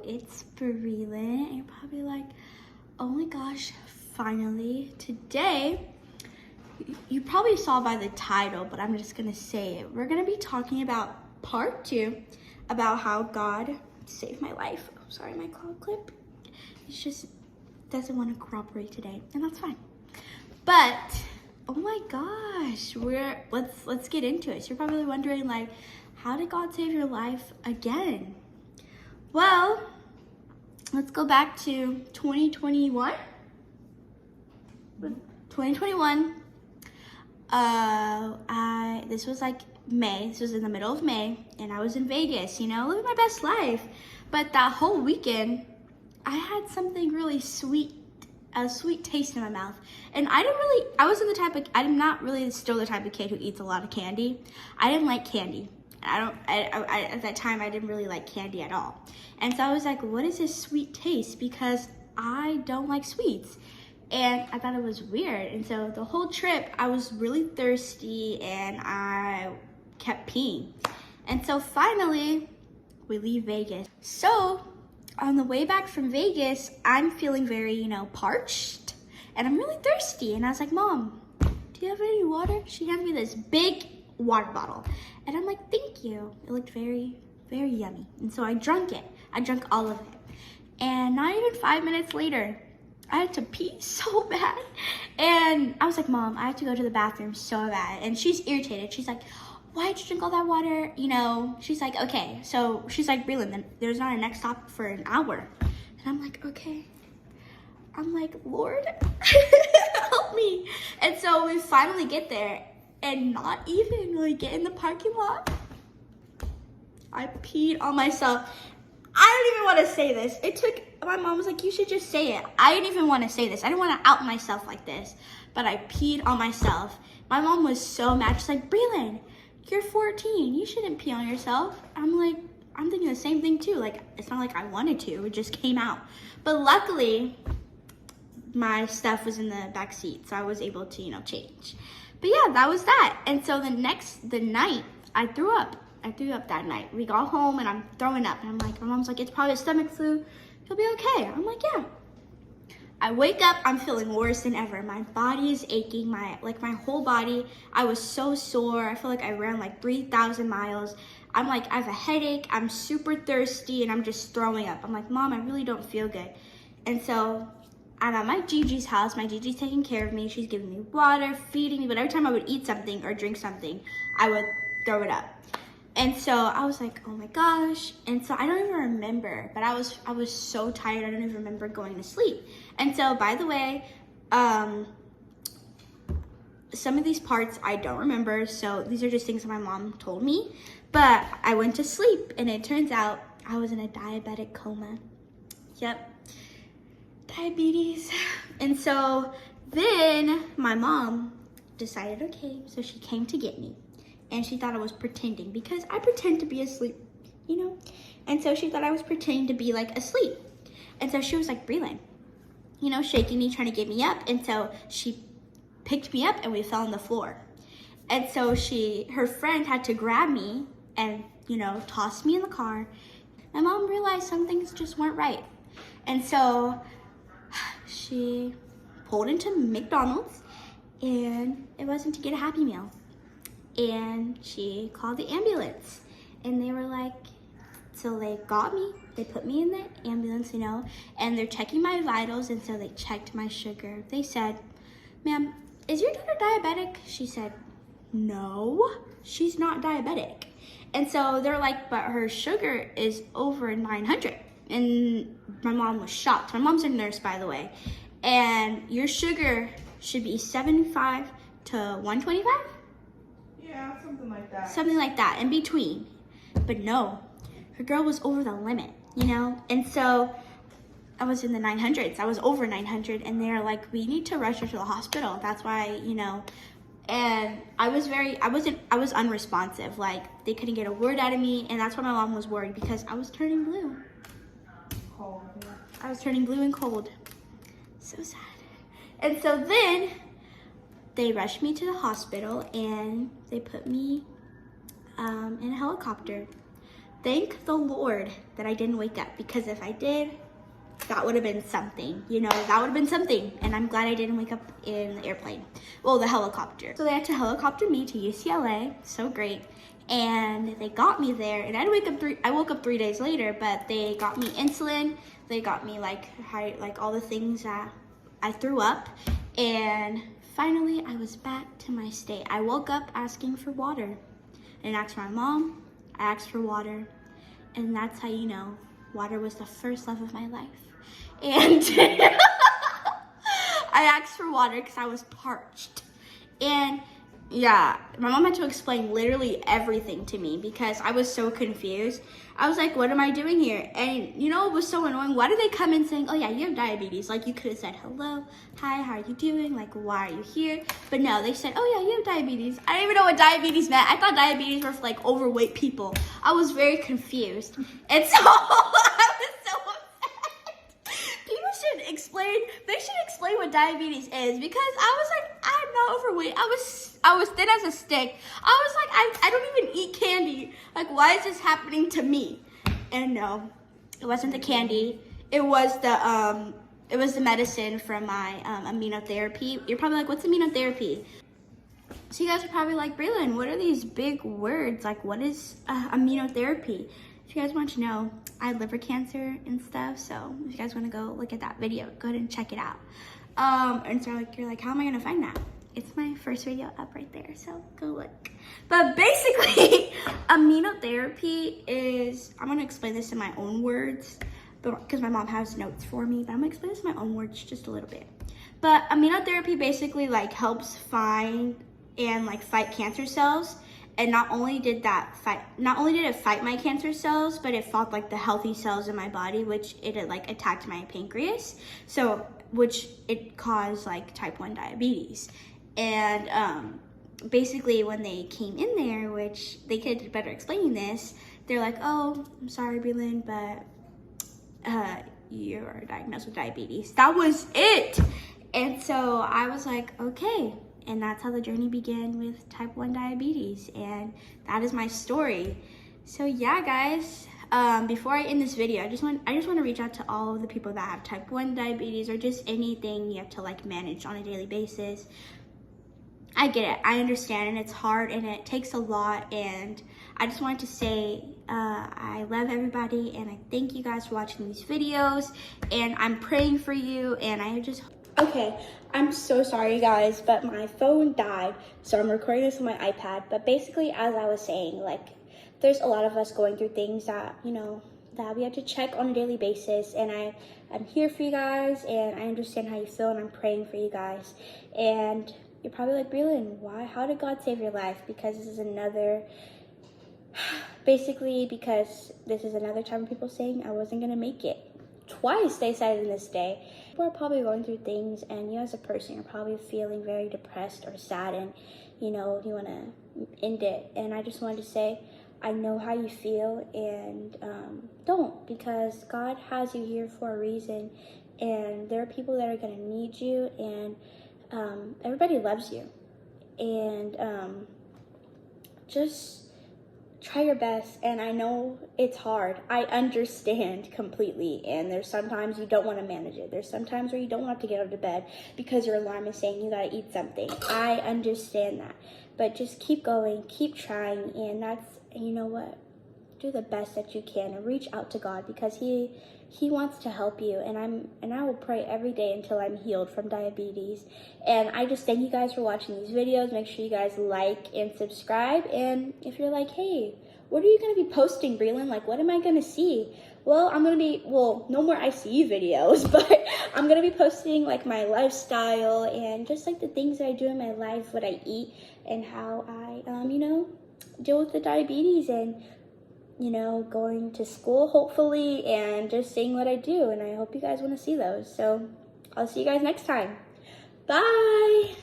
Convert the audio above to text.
it's Brelin, and you're probably like, oh my gosh, finally. Today, you probably saw by the title, but I'm just gonna say it. We're gonna be talking about part 2, about how God saved my life. Oh, sorry, my cloud clip. It just doesn't want to cooperate today, and that's fine. But, oh my gosh, let's get into it. So you're probably wondering, like, how did God save your life again? Well, let's go back to 2021. 2021. This was like May. This was in the middle of May, and I was in Vegas, you know, living my best life. But that whole weekend, I had something really sweet, a sweet taste in my mouth. And I'm not really still the type of kid who eats a lot of candy. I didn't like candy. At that time, I didn't really like candy at all. And so I was like, what is this sweet taste? Because I don't like sweets. And I thought it was weird. And so the whole trip, I was really thirsty and I kept peeing. And so finally, we leave Vegas. So on the way back from Vegas, I'm feeling very, parched. And I'm really thirsty. And I was like, Mom, do you have any water? She handed me this big water bottle. And I'm like, thank you. It looked very, very yummy. And so I drank it. I drank all of it. And not even 5 minutes later, I had to pee so bad. And I was like, Mom, I have to go to the bathroom so bad. And she's irritated. She's like, why'd you drink all that water? She's like, okay. So she's like, Brelin, then there's not a next stop for an hour. And I'm like, okay. I'm like, Lord, help me. And so we finally get there. And not even really get in the parking lot, I peed on myself. I don't even want to say this. My mom was like, you should just say it. I didn't even want to say this. I didn't want to out myself like this, but I peed on myself. My mom was so mad. She's like, Brelin, you're 14. You shouldn't pee on yourself. I'm like, I'm thinking the same thing too. Like, it's not like I wanted to. It just came out. But luckily, my stuff was in the back seat, so I was able to, change. But yeah, that was that. And so the night, I threw up. I threw up that night. We got home and I'm throwing up. And I'm like, my mom's like, it's probably a stomach flu. You'll be okay. I'm like, yeah. I wake up, I'm feeling worse than ever. My body is aching, my whole body. I was so sore. I feel like I ran like 3,000 miles. I'm like, I have a headache. I'm super thirsty and I'm just throwing up. I'm like, Mom, I really don't feel good. And so I'm at my Gigi's house. My Gigi's taking care of me. She's giving me water, feeding me. But every time I would eat something or drink something, I would throw it up. And so I was like, oh my gosh. And so I don't even remember, but I was so tired. I don't even remember going to sleep. And so, by the way, some of these parts I don't remember. So these are just things that my mom told me. But I went to sleep and it turns out I was in a diabetic coma. Yep. Diabetes. And so then my mom decided, okay, so she came to get me. And she thought I was pretending because I pretend to be asleep, And so she thought I was pretending to be like asleep. And so she was like, Brelin, shaking me, trying to get me up. And so she picked me up and we fell on the floor. And so her friend had to grab me and, toss me in the car. My mom realized some things just weren't right. And so she pulled into McDonald's and it wasn't to get a Happy Meal. And she called the ambulance and they were like, so they got me, they put me in the ambulance, and they're checking my vitals. And so they checked my sugar. They said, ma'am, is your daughter diabetic? She said, no, she's not diabetic. And so they're like, but her sugar is over 900. And my mom was shocked. My mom's a nurse, by the way. And your sugar should be 75 to 125? Yeah, something like that. Something like that, in between. But no, her girl was over the limit, And so I was in the 900s. I was over 900. And they're like, we need to rush her to the hospital. That's why, And I was unresponsive. Like, they couldn't get a word out of me. And that's why my mom was worried because I was turning blue. Cold. Yeah. I was turning blue and cold. So sad. And so then they rushed me to the hospital and they put me in a helicopter. thank the Lord that I didn't wake up, because if I did, that would have been something, you know, that would have been something. And I'm glad I didn't wake up in the airplane. Well, the helicopter. So they had to helicopter me to UCLA, so great. And they got me there, and I woke up 3 days later, but they got me insulin. They got me like all the things that I threw up. And finally I was back to my state. I woke up asking for water. And asked my mom, I asked for water. And that's how you know water was the first love of my life. And I asked for water because I was parched. And yeah, my mom had to explain literally everything to me because I was so confused. I was like, what am I doing here? And you know, it was so annoying. Why did they come in saying, oh yeah, you have diabetes? Like, you could have said, hello, hi, how are you doing? Like, why are you here? But no, they said, oh yeah, you have diabetes. I didn't even know what diabetes meant. I thought diabetes were for like overweight people. I was very confused. And so I was so upset. People should explain, they should explain what diabetes is, because I was like, I'm not overweight. I was thin as a stick. I was like, I don't even eat candy. Like, why is this happening to me? And no, it wasn't the candy. It was the medicine from my immunotherapy. You're probably like, what's immunotherapy? So you guys are probably like, Brelin, what are these big words? Like, what is immunotherapy? If you guys want to know, I had liver cancer and stuff. So if you guys want to go look at that video, go ahead and check it out. And so like, you're like, how am I gonna find that? It's my first video up right there, so go look. But basically, immunotherapy is, I'm gonna explain this in my own words, because my mom has notes for me, but I'm gonna explain this in my own words just a little bit. But immunotherapy basically like helps find and like fight cancer cells. And not only did it fight my cancer cells, but it fought like the healthy cells in my body, which it like attacked my pancreas. So, which it caused like type 1 diabetes. And basically when they came in there, which they could do better explaining this, they're like, oh, I'm sorry, Brelin, but you're diagnosed with diabetes. That was it. And so I was like, okay. And that's how the journey began with type 1 diabetes. And that is my story. So yeah, guys, before I end this video, I just want to reach out to all of the people that have type 1 diabetes, or just anything you have to like manage on a daily basis. I get it, I understand, and it's hard and it takes a lot. And I just wanted to say, I love everybody, and I thank you guys for watching these videos, and I'm praying for you. And okay, I'm so sorry guys, but my phone died, so I'm recording this on my iPad. But basically, as I was saying, like, there's a lot of us going through things that, you know, that we have to check on a daily basis. And I'm here for you guys, and I understand how you feel, and I'm praying for you guys. And you're probably like, Brelin, why? How did God save your life? Because this is another, basically because this is another time of people saying I wasn't gonna make it. Twice they said in this day. People are probably going through things, and you as a person, you're probably feeling very depressed or sad, and you know, you want to end it. And I just wanted to say, I know how you feel, and don't, because God has you here for a reason, and there are people that are going to need you, and everybody loves you. And just try your best. And I know it's hard. I understand completely. And there's sometimes you don't want to manage it. There's sometimes where you don't want to get out of bed because your alarm is saying you got to eat something. I understand that. But just keep going, keep trying. And you know what? Do the best that you can and reach out to God, because He wants to help you. And I will pray every day until I'm healed from diabetes. And I just thank you guys for watching these videos. Make sure you guys like and subscribe. And if you're like, hey, what are you going to be posting, Brelin? Like, what am I going to see? Well, no more ICU videos, but I'm going to be posting like my lifestyle and just like the things that I do in my life, what I eat, and how I, deal with the diabetes, and going to school, hopefully, and just seeing what I do. And I hope you guys want to see those. So I'll see you guys next time. Bye.